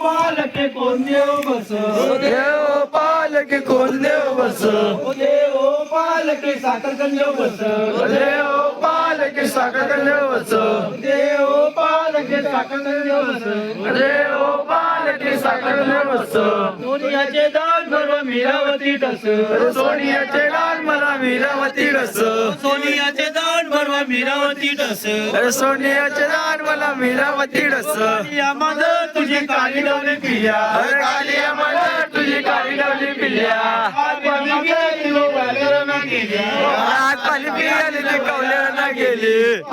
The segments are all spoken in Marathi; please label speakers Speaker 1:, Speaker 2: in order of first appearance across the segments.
Speaker 1: पालके कोण देव बस
Speaker 2: देव पालकी कोण देव बस
Speaker 1: देव पालके साखर कंदेव बस
Speaker 2: देव पालकी साखर देव बस
Speaker 1: देव पालके साखर कंदेव बस
Speaker 2: देव पालकी साखर देव बस
Speaker 1: सोनियाचे दान भरवा मीरावती टस
Speaker 2: सोनियाचे गान मला मीरावती रस
Speaker 1: सोनियाचे दान भरवा मीरावती टस
Speaker 2: सोनियाचे गान मला मीरावती रस
Speaker 1: या माझ तुझी काली लावली पिया
Speaker 2: कालिया मला तुझी काळी लावली पिल्या
Speaker 1: आज पाणी पियाली ती कवल्याला गेली.
Speaker 2: आज पाणी पियाली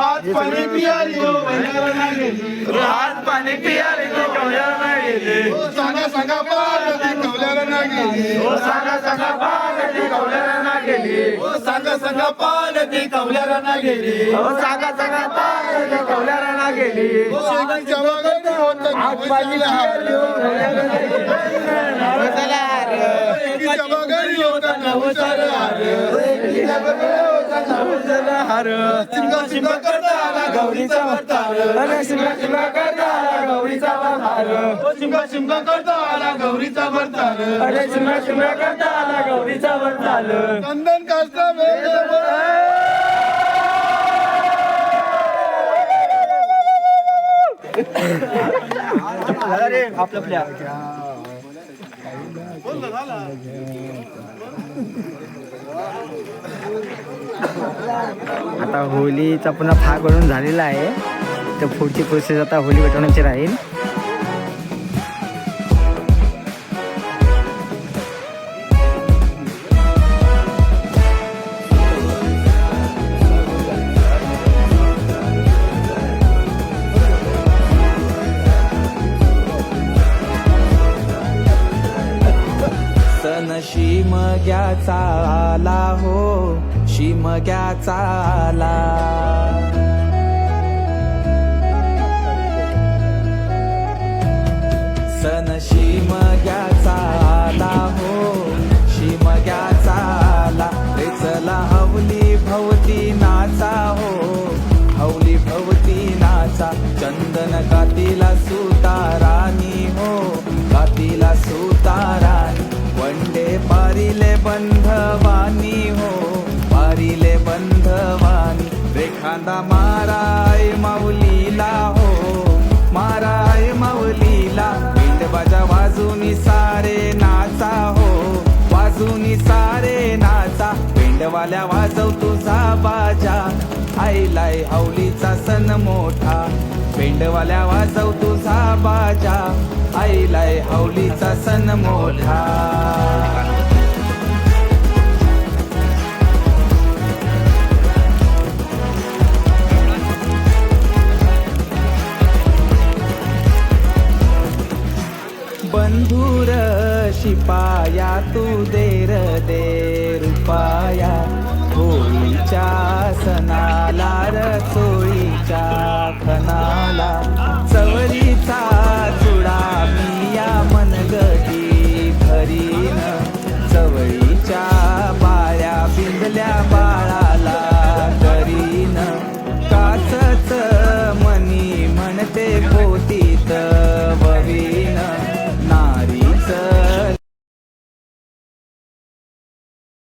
Speaker 1: आज पाणी पियाली तो गेली.
Speaker 2: आज पाणी पियाली ती कवल्याला गेली
Speaker 3: सांगा सांगा पार्वती कवल्याला गेली.
Speaker 2: ओ सांगा सांगा पालकी कवल्याला गेली
Speaker 1: ओ सांगा सांगा पालकी कवल्याला गेली.
Speaker 2: ओ सांगा सांगा पालकी कवल्याला गेली
Speaker 3: शेतीच्या बागात होतं
Speaker 2: आज पाणी पियाली
Speaker 3: शेतीच्या बागात होतं नवसाला हार.
Speaker 1: शिमगा शिमगा करता आला गौरीचा वरतार.
Speaker 2: अरे शिमगा शिमगा करता आला गौरीचा वरतार
Speaker 1: ओ शिमगा शिमगा करता आला गौरीचा वरतार.
Speaker 2: अरे शिमगा शिमगा करता आला गौरीचा वरतार
Speaker 3: चंदन काष्टा वेद
Speaker 1: अरे आपल्या
Speaker 4: आता होलीचा पुन्हा भाग बनवून झालेला आहे तर पुढची प्रोसेस आता होली पेटवण्याची राहील.
Speaker 5: सण शिमग्याचा आला हो शिमग्याचा आला. सण शिमग्याचा आला हो शिमग्याचा आला. रे चला हवली भवती नाचा हो हवली भवती नाचा. चंदन कातीला सुतारानी हो कातीला सुतारानी. वंडे पारिले बंधवानी हो पारिले बंधवानी. रेखांदा माराय माऊलीला हो माराय माऊलीला. पिंडबाजा वाजूनी सारे नाचा हो वाजूनी सारे नाचा. पिंडवाल्या वाजव तुझा बाजा आईलाय हवलीचा सण मोठा. पेंडवाल्या वाजव तुझा बाजा आईलाय हवलीचा सण मोठा. बंधुर शिपाया तू देर दे रुपाया. होळीच्या सणाला र